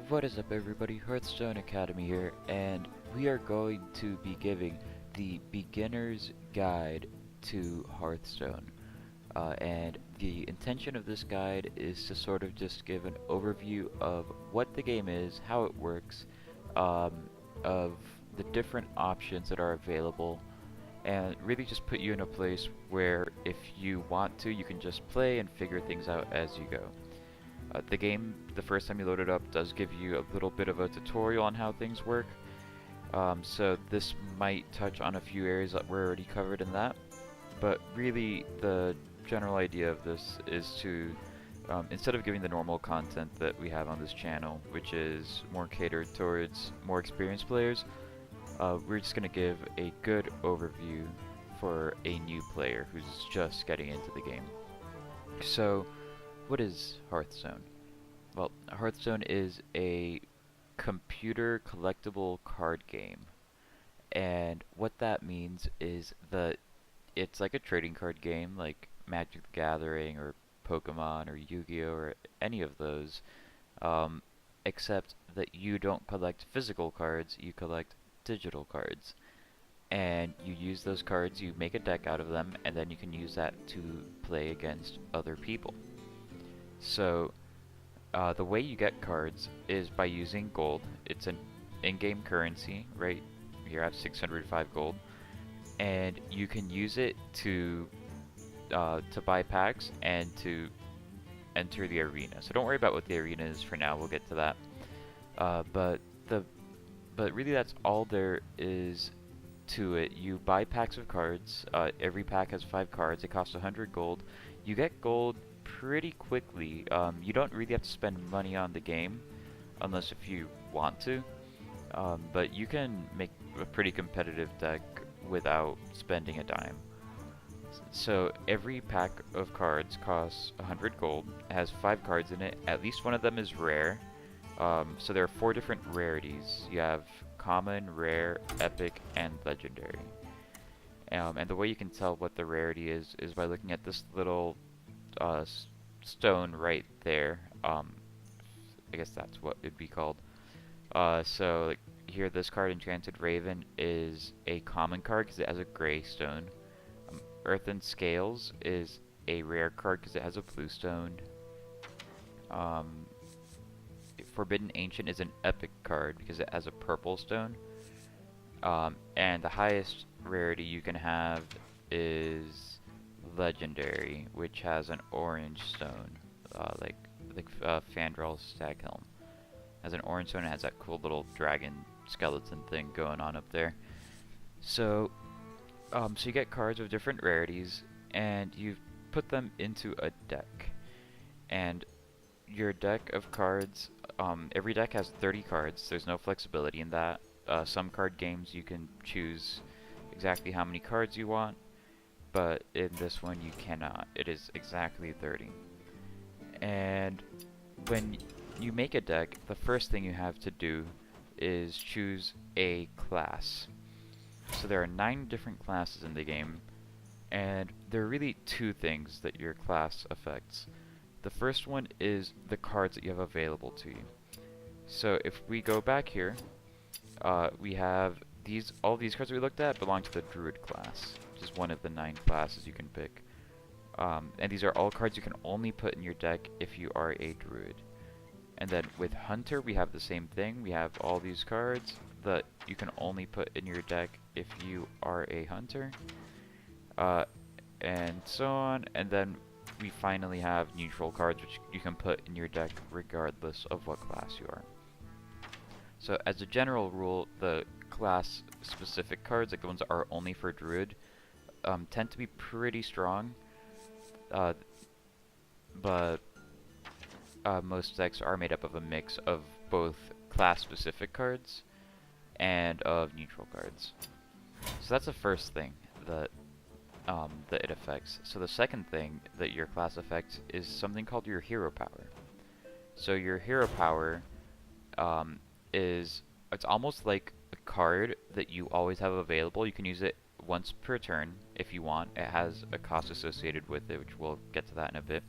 What is up everybody, Hearthstone Academy here, and we are going to be giving the beginner's guide to Hearthstone. And the intention of this guide is to sort of just give an overview of what the game is, how it works, um, of the different options that are available, and really just put you in a place where if you want to, you can just play and figure things out as you go. The game, the first time you load it up, does give you a little bit of a tutorial on how things work. So this might touch on a few areas that were already covered in that. But really, the general idea of this is to, instead of giving the normal content that we have on this channel, which is more catered towards more experienced players, we're just going to give a good overview for a new player who's just getting into the game. So, what is Hearthstone? Well, Hearthstone is a computer collectible card game. And what that means is that it's like a trading card game like Magic the Gathering or Pokemon or Yu-Gi-Oh! Or any of those, um, except that you don't collect physical cards, you collect digital cards. And you use those cards, you make a deck out of them, and then you can use that to play against other people. So, the way you get cards is by using gold. It's an in-game currency, right? Here I have 605 gold, and you can use it to buy packs and to enter the arena. So don't worry about what the arena is for now. We'll get to that. But really that's all there is to it. You buy packs of cards. Every pack has 5 cards. It costs 100 gold. You get gold pretty quickly. You don't really have to spend money on the game, unless if you want to. But you can make a pretty competitive deck without spending a dime. So every pack of cards costs 100 gold. It has 5 cards in it. At least one of them is rare. So there are 4 different rarities. You have common, rare, epic, and legendary. And the way you can tell what the rarity is by looking at this little stone right there. I guess that's what it'd be called. So like here, this card, Enchanted Raven, is a common card because it has a gray stone. Earthen Scales is a rare card because it has a blue stone. Forbidden Ancient is an epic card because it has a purple stone. And the highest rarity you can have is Legendary, which has an orange stone, like Fandrel's Staghelm. Has an orange stone and has that cool little dragon skeleton thing going on up there. So, so you get cards with different rarities, and you put them into a deck. And your deck of cards, every deck has 30 cards. There's no flexibility in that. Some card games you can choose exactly how many cards you want, but in this one you cannot. It is exactly 30. And when you make a deck, the first thing you have to do is choose a class. So there are 9 different classes in the game, and there are really 2 things that your class affects. The first one is the cards that you have available to you. So if we go back here, we have all these cards we looked at belong to the Druid class, which is one of the 9 classes you can pick. And these are all cards you can only put in your deck if you are a Druid. And then with Hunter, we have the same thing. We have all these cards that you can only put in your deck if you are a Hunter. And so on. And then we finally have neutral cards, which you can put in your deck regardless of what class you are. So as a general rule, the class-specific cards, like the ones that are only for Druid, tend to be pretty strong. But most decks are made up of a mix of both class-specific cards and of neutral cards. So that's the first thing that it affects. So the second thing that your class affects is something called your hero power. So your hero power it's almost like a card that you always have available. You can use it once per turn if you want. It has a cost associated with it, which we'll get to that in a bit.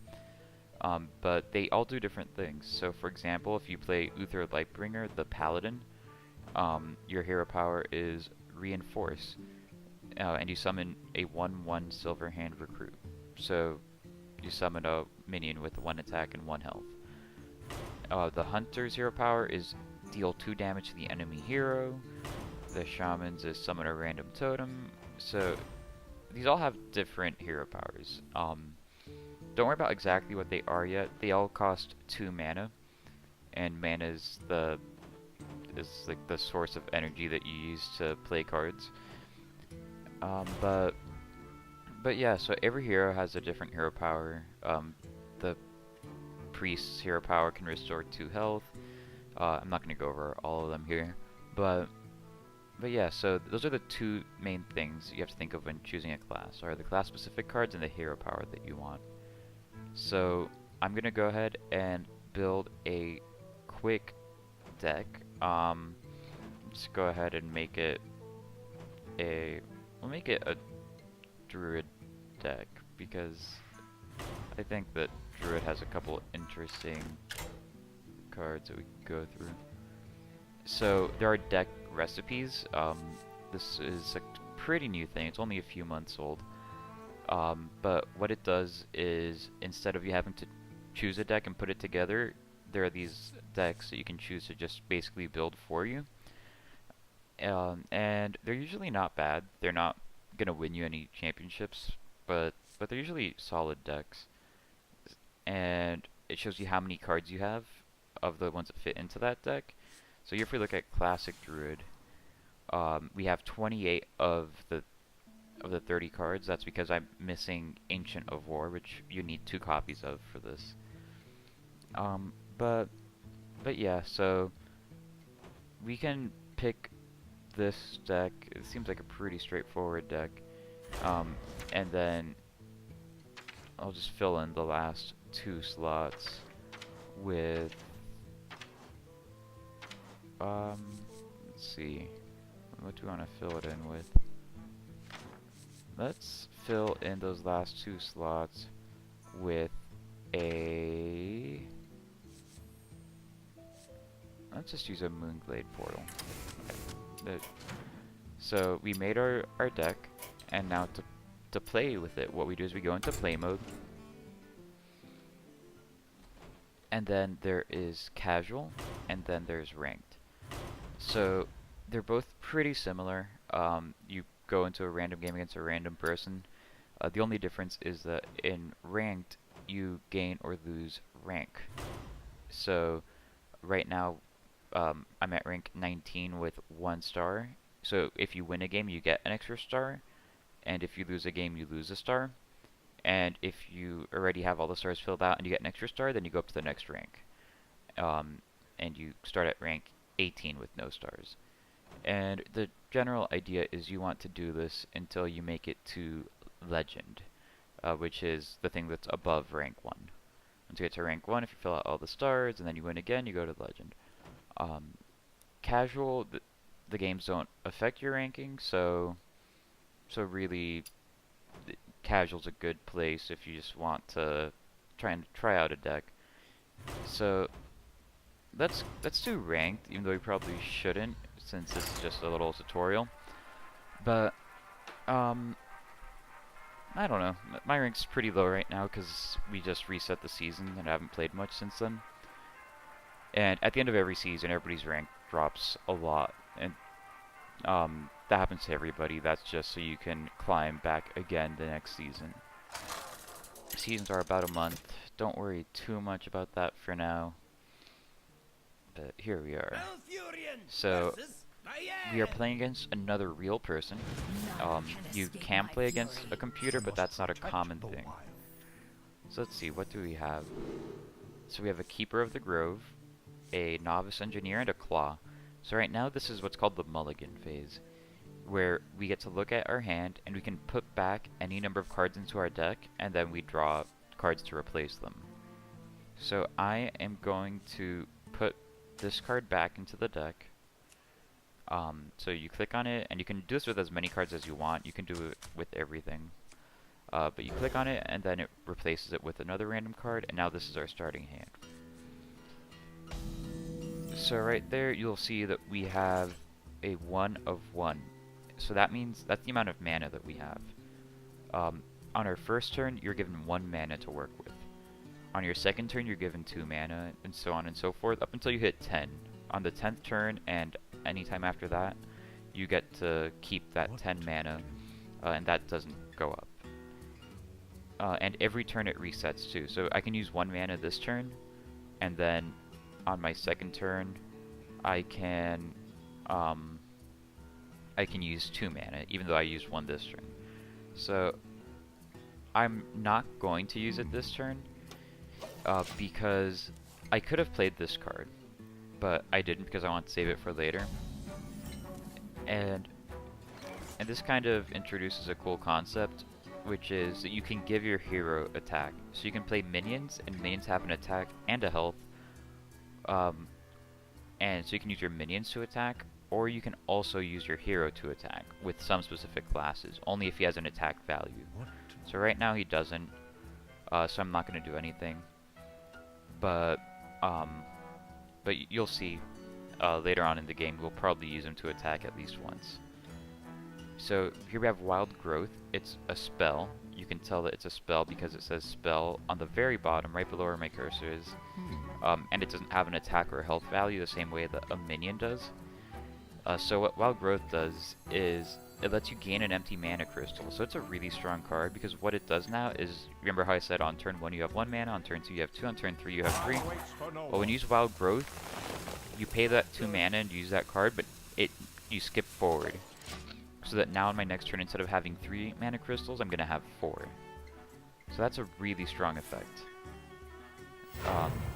but they all do different things. So for example, if you play Uther Lightbringer, the Paladin, your hero power is Reinforce, and you summon a 1/1 Silver Hand Recruit. So you summon a minion with 1 attack and 1 health. The Hunter's hero power is deal 2 damage to the enemy hero. The Shaman's is summon a random totem. So these all have different hero powers. Don't worry about exactly what they are yet. They all cost 2 mana, and mana is like the source of energy that you use to play cards. But yeah, so every hero has a different hero power. The Priest's hero power can restore 2 health. I'm not going to go over all of them here, but yeah, so those are the 2 main things you have to think of when choosing a class, are the class-specific cards and the hero power that you want. So I'm going to go ahead and build a quick deck. Just go ahead and make it we'll make it a Druid deck, because I think that Druid has a couple interesting cards that we can go through. So there are deck recipes. This is a pretty new thing. It's only a few months old. But what it does is, instead of you having to choose a deck and put it together, there are these decks that you can choose to just basically build for you. And they're usually not bad. They're not gonna win you any championships, but they're usually solid decks. And it shows you how many cards you have of the ones that fit into that deck. So if we look at Classic Druid, we have 28 of the 30 cards. That's because I'm missing Ancient of War, which you need 2 copies of for this. But yeah, so we can pick this deck. It seems like a pretty straightforward deck. And then I'll just fill in the last 2 slots with let's see, what do we want to fill it in with? Let's fill in those last 2 slots with a, let's just use a Moonglade portal. So we made our deck, and now to play with it, what we do is we go into play mode, and then there is casual, and then there's ranked. So they're both pretty similar. You go into a random game against a random person. The only difference is that in ranked, you gain or lose rank. So right now, I'm at rank 19 with 1 star. So if you win a game, you get an extra star, and if you lose a game, you lose a star. And if you already have all the stars filled out and you get an extra star, then you go up to the next rank. And you start at rank 18 with no stars. And the general idea is you want to do this until you make it to Legend, which is the thing that's above rank 1. Once you get to rank 1, if you fill out all the stars and then you win again, you go to Legend. Casual, the games don't affect your ranking, so really, casual's a good place if you just want to try out a deck. So let's do ranked, even though we probably shouldn't, since this is just a little tutorial. But I don't know. My rank's pretty low right now because we just reset the season and I haven't played much since then. And at the end of every season, everybody's rank drops a lot, and that happens to everybody. That's just so you can climb back again the next season. Seasons are about a month. Don't worry too much about that for now. But here we are. So we are playing against another real person. You can play against a computer, but that's not a common thing. So let's see, what do we have? So we have a Keeper of the Grove, a Novice Engineer, and a Claw. So right now this is what's called the Mulligan Phase, where we get to look at our hand and we can put back any number of cards into our deck, and then we draw cards to replace them. So I am going to put this card back into the deck. So you click on it, and you can do this with as many cards as you want. You can do it with everything. But you click on it, and then it replaces it with another random card, and now this is our starting hand. So right there, you'll see that we have a 1 of 1. So that means that's the amount of mana that we have. On our first turn, you're given 1 mana to work with. On your second turn, you're given 2 mana, and so on and so forth, up until you hit 10. On the 10th turn, and anytime after that, you get to keep that 10 mana, and that doesn't go up. And every turn it resets too. So I can use 1 mana this turn, and then on my second turn, I can use 2 mana, even though I used 1 this turn. So I'm not going to use it this turn, because I could have played this card, but I didn't because I want to save it for later. And this kind of introduces a cool concept, which is that you can give your hero attack. So you can play minions, and minions have an attack and a health. And so you can use your minions to attack, or you can also use your hero to attack with some specific classes, only if he has an attack value. So right now he doesn't, so I'm not going to do anything. But you'll see later on in the game we'll probably use him to attack at least once. So here we have Wild Growth. It's a spell. You can tell that it's a spell because it says spell on the very bottom, right below where my cursor is. And it doesn't have an attack or health value the same way that a minion does. So what Wild Growth does is it lets you gain an empty mana crystal. So it's a really strong card because what it does now is, remember how I said on turn 1 you have 1 mana, on turn 2 you have 2, on turn 3 you have 3? Well, when you use Wild Growth, you pay that 2 mana and use that card, but you skip forward. So that now in my next turn, instead of having 3 mana crystals, I'm going to have 4. So that's a really strong effect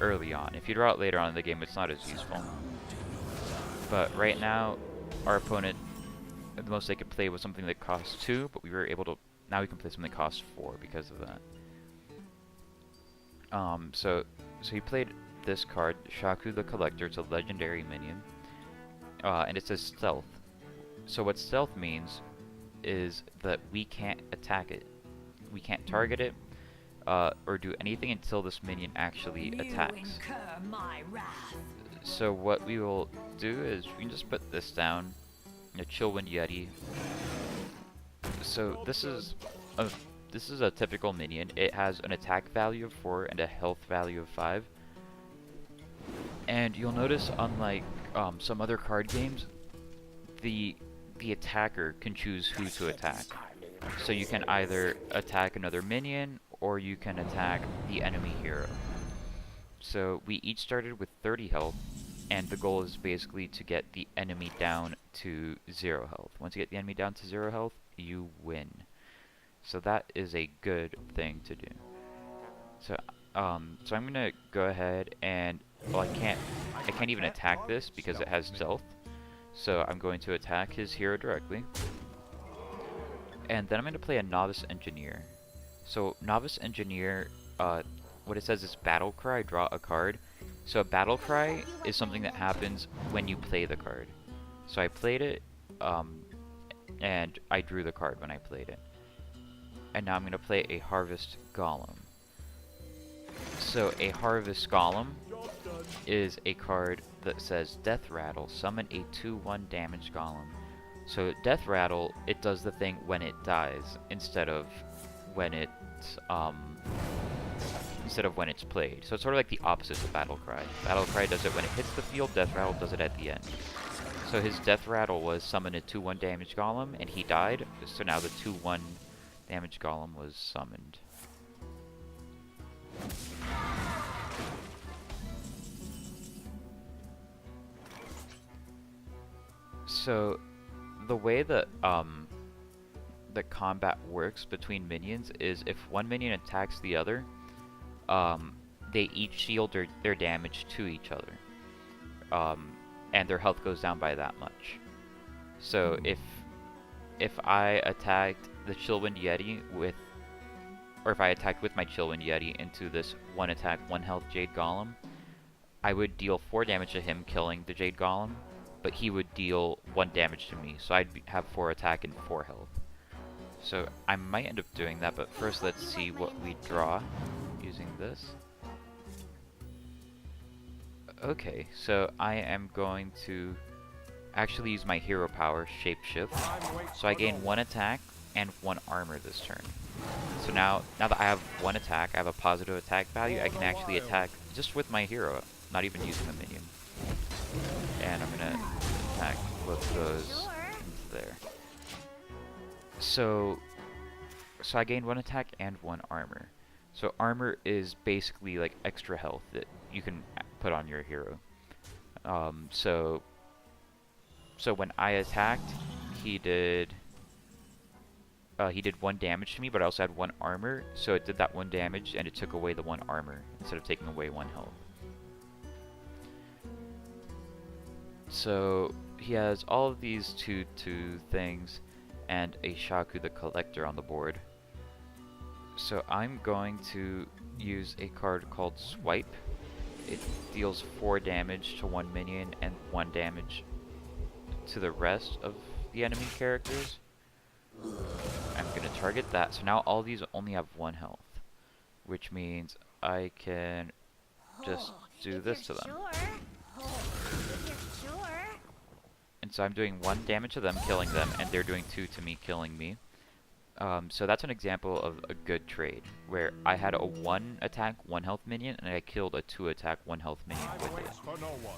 early on. If you draw it later on in the game, it's not as useful. But right now, our opponent, the most they could play was something that costs 2, but we were able to, now we can play something that costs 4 because of that. So he played this card, Shaku the Collector. It's a legendary minion, and it says Stealth. So what Stealth means is that we can't attack it. We can't target it, or do anything until this minion actually attacks. So what we will do is we can just put this down, a Chillwind Yeti. So this is a typical minion. It has an attack value of 4 and a health value of 5. And you'll notice, unlike some other card games, the attacker can choose who to attack. So you can either attack another minion, or you can attack the enemy hero. So we each started with 30 health, and the goal is basically to get the enemy down to 0 health. Once you get the enemy down to 0 health, you win. So that is a good thing to do. So I'm gonna go ahead and, well, I can't even attack this because it has stealth. So I'm going to attack his hero directly. And then I'm going to play a Novice Engineer. So Novice Engineer, what it says is Battlecry, draw a card. So a Battlecry is something that happens when you play the card. So I played it, and I drew the card when I played it. And now I'm going to play a Harvest Golem. So a Harvest Golem is a card that says Death Rattle, summon a 2/1 damage golem. So Death Rattle, it does the thing when it dies instead of when it's played. So it's sort of like the opposite of Battlecry. Battlecry does it when it hits the field, Death Rattle does it at the end. So his Death Rattle was summon a 2/1 damage golem, and he died, so now the 2/1 damage golem was summoned. So the way that the combat works between minions is if one minion attacks the other, they each shield their damage to each other, and their health goes down by that much. So if I attacked the Chillwind Yeti or if I attacked with my Chillwind Yeti into this 1 attack, 1 health Jade Golem, I would deal 4 damage to him, killing the Jade Golem, but he would deal 1 damage to me, so I'd have 4 attack and 4 health. So I might end up doing that, but first let's see what we draw using this. Okay, so I am going to actually use my hero power, Shapeshift. So I gain 1 attack and 1 armor this turn. So now that I have 1 attack, I have a positive attack value, I can actually attack just with my hero, not even using a minion. And I'm gonna attack both those into there. So I gained 1 attack and 1 armor. So armor is basically like extra health that you can put on your hero. So when I attacked, he did 1 damage to me, but I also had 1 armor, so it did that 1 damage and it took away the 1 armor instead of taking away 1 health. So he has all of these 2/2 things and a Shaku the Collector on the board. So I'm going to use a card called Swipe. It deals 4 damage to 1 minion and 1 damage to the rest of the enemy characters. I'm going to target that. So now all these only have 1 health, which means I can just do this to them. And so I'm doing 1 damage to them, killing them, and they're doing 2 to me, killing me. So that's an example of a good trade, where I had a 1 attack, 1 health minion, and I killed a 2 attack, 1 health minion with it.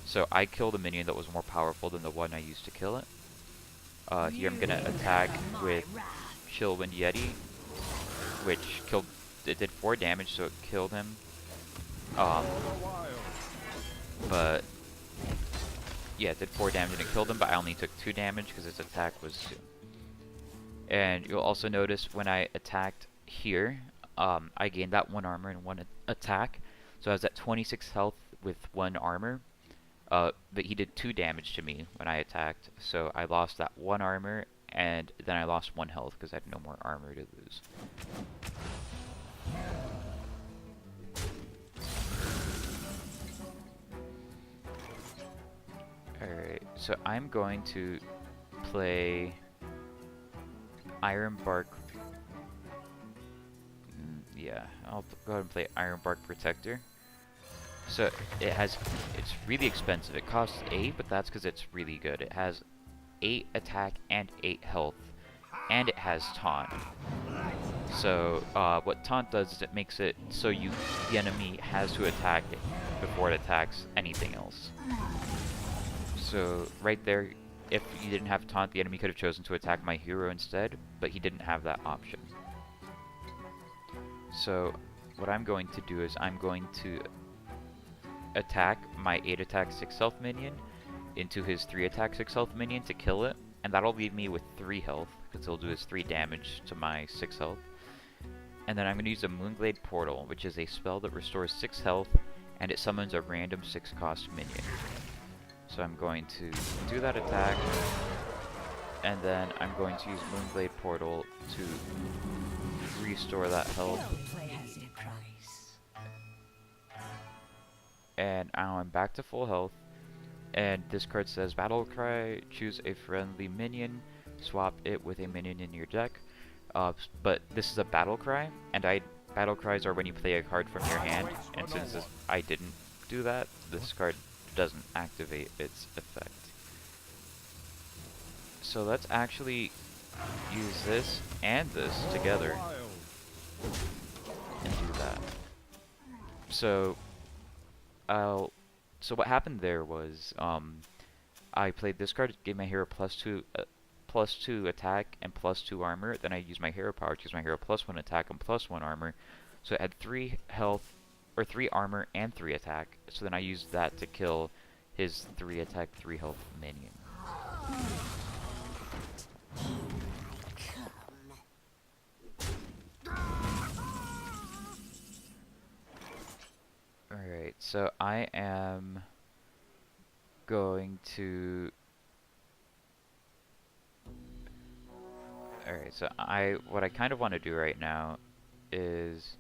So I killed a minion that was more powerful than the one I used to kill it. Here I'm gonna attack with Chillwind Yeti, which it did 4 damage, so it killed him. But yeah, it did 4 damage and it killed him, but I only took 2 damage because its attack was 2. And you'll also notice when I attacked here, I gained that 1 armor and 1 attack. So I was at 26 health with 1 armor. But he did 2 damage to me when I attacked. So I lost that 1 armor, and then I lost 1 health because I had no more armor to lose. Alright, so I'm going to play Iron Bark. Yeah, I'll go ahead and play Iron Bark Protector. So it's really expensive. It costs 8, but that's because it's really good. It has 8 attack and 8 health, and it has taunt. So what taunt does is it makes it so the enemy has to attack it before it attacks anything else. So right there, if you didn't have taunt, the enemy could have chosen to attack my hero instead, but he didn't have that option. So what I'm going to do is I'm going to attack my 8 attack 6 health minion into his 3 attack 6 health minion to kill it, and that'll leave me with 3 health, because he'll do his 3 damage to my 6 health. And then I'm going to use a Moonglade Portal, which is a spell that restores 6 health, and it summons a random 6 cost minion. So I'm going to do that attack, and then I'm going to use Moonglade Portal to restore that health. And now I'm back to full health, and this card says Battlecry, choose a friendly minion, swap it with a minion in your deck. But this is a Battlecry, and Battlecries are when you play a card from your hand, and since I didn't do that, this card doesn't activate its effect. So let's actually use this and this together and do that. So what happened there was I played this card, gave my hero +2 attack and +2 armor. Then I used my hero power to use my hero +1 attack and +1 armor. So it had 3 health, or 3 armor and 3 attack. So then I used that to kill his 3 attack, 3 health minion. Alright, so I am going to... Alright, so what I kind of want to do right now is...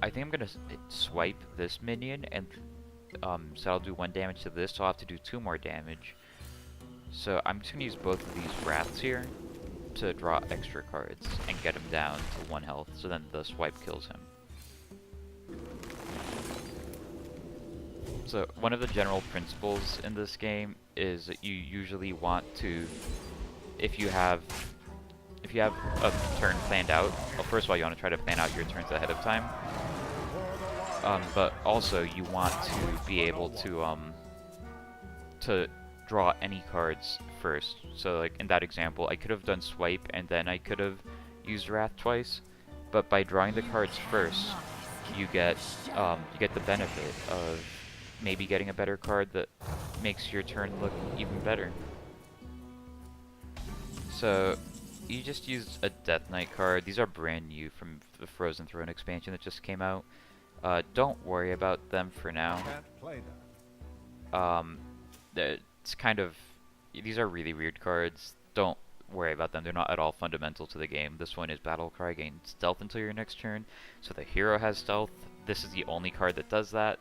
I think I'm going to swipe this minion, and so I'll do 1 damage to this, so I'll have to do 2 more damage. So I'm just gonna use both of these wraths here to draw extra cards and get him down to 1 health, so then the swipe kills him. So one of the general principles in this game is that you usually want to, if you have a turn planned out, well, first of all, you want to try to plan out your turns ahead of time. But also you want to be able to draw any cards first. So like in that example, I could have done swipe and then I could have used wrath twice, but by drawing the cards first, you get the benefit of maybe getting a better card that makes your turn look even better. So you just used a Death Knight card. These are brand new from the Frozen Throne expansion that just came out. Don't worry about them for now. It's kind of, these are really weird cards. Don't worry about them. They're not at all fundamental to the game. This one is Battlecry, gain stealth until your next turn. So the hero has stealth. This is the only card that does that.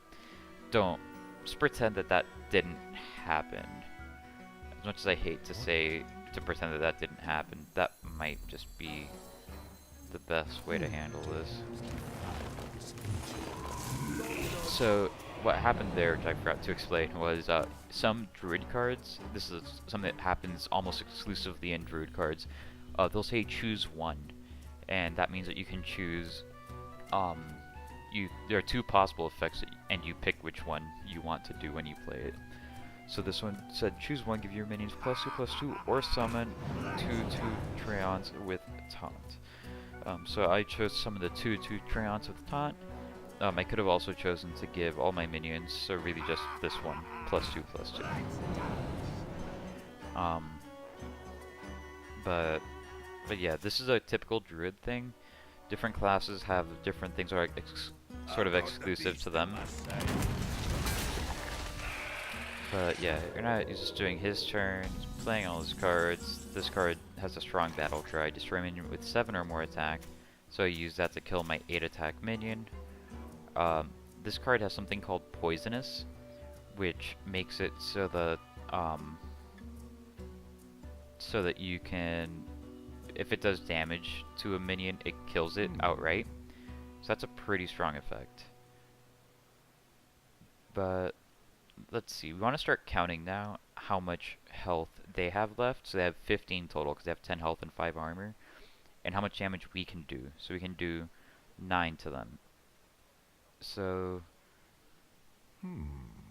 Don't just pretend that that didn't happen. As much as I hate to say, to pretend that that didn't happen, that might just be the best way to handle this. So what happened there, which I forgot to explain, was some Druid cards, this is something that happens almost exclusively in Druid cards, they'll say choose one, and that means that you can choose, there are 2 possible effects, and you pick which one you want to do when you play it. So this one said choose one, give your minions +2/+2, or summon 2/2 Treants with Taunt. So I chose some of the 2/2 Treants with Taunt. I could have also chosen to give all my minions, so really just this one, +2/+2. But yeah, this is a typical Druid thing. Different classes have different things that are sort of exclusive to them. But yeah, he's just doing his turn, playing all his cards. This card has a strong Battlecry, destroy minion with 7 or more attack. So I use that to kill my 8 attack minion. This card has something called Poisonous, which makes it so that you can, if it does damage to a minion, it kills it outright. So that's a pretty strong effect. But let's see, we want to start counting now how much health they have left. So they have 15 total because they have 10 health and 5 armor, and how much damage we can do. So we can do 9 to them. So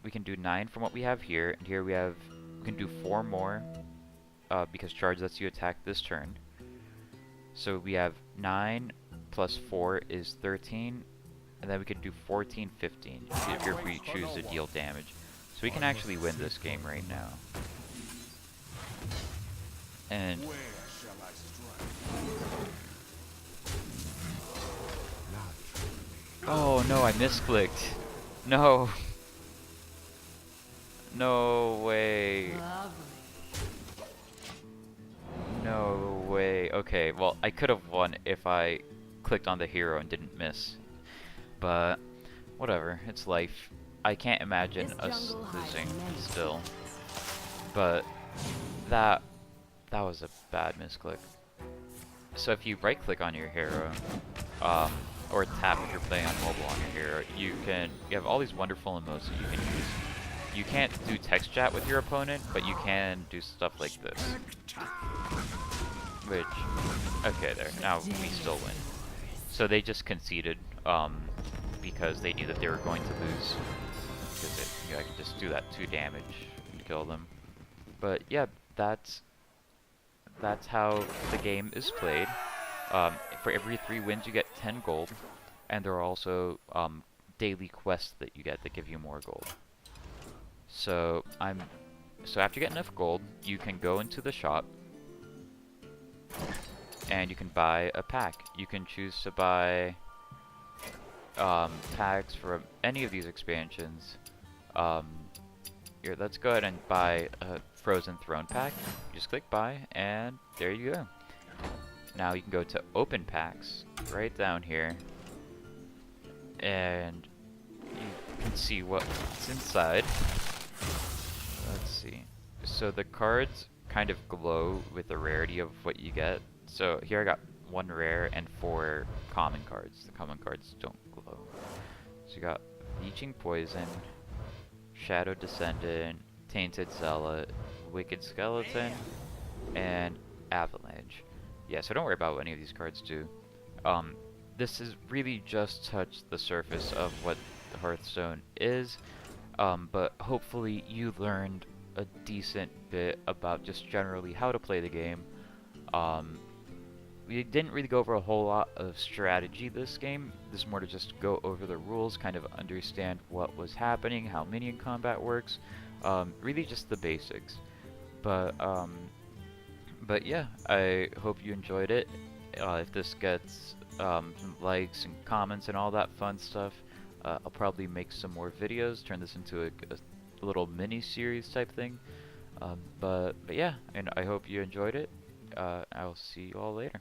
we can do 9 from what we have here, and here we can do 4 more because charge lets you attack this turn. So we have 9 plus 4 is 13, and then we can do 14, 15 if we choose to deal damage. So we can actually win this game right now. And oh no, I misclicked. No. No way. No way. Okay, well, I could have won if I clicked on the hero and didn't miss. But whatever, it's life. I can't imagine us losing still. But that was a bad misclick. So if you right click on your hero, or tap if you're playing on mobile on your hero, you have all these wonderful emotes that you can use. You can't do text chat with your opponent, but you can do stuff like this. Which, okay there, now we still win. So they just conceded, because they knew that they were going to lose. Because I could just do that 2 damage and kill them. But yeah, that's how the game is played. For every 3 wins you get 10 gold, and there are also daily quests that you get that give you more gold. So after you get enough gold, you can go into the shop and you can buy a pack. You can choose to buy packs for any of these expansions. Here, let's go ahead and buy a Frozen Throne pack. You just click buy, and there you go. Now you can go to open packs right down here, and you can see what's inside. Let's see. So the cards kind of glow with the rarity of what you get. So here I got 1 rare and 4 common cards. The common cards don't glow. So you got Leeching Poison, Shadow Descendant, Tainted Zealot, Wicked Skeleton, and Avalanche. Yeah, so don't worry about what any of these cards do. This is really just touched the surface of what the Hearthstone is, but hopefully you learned a decent bit about just generally how to play the game. We didn't really go over a whole lot of strategy this game. This is more to just go over the rules, kind of understand what was happening, how minion combat works, really just the basics. But yeah, I hope you enjoyed it. If this gets some likes and comments and all that fun stuff, I'll probably make some more videos, turn this into a little mini-series type thing. But yeah, and I hope you enjoyed it. I'll see you all later.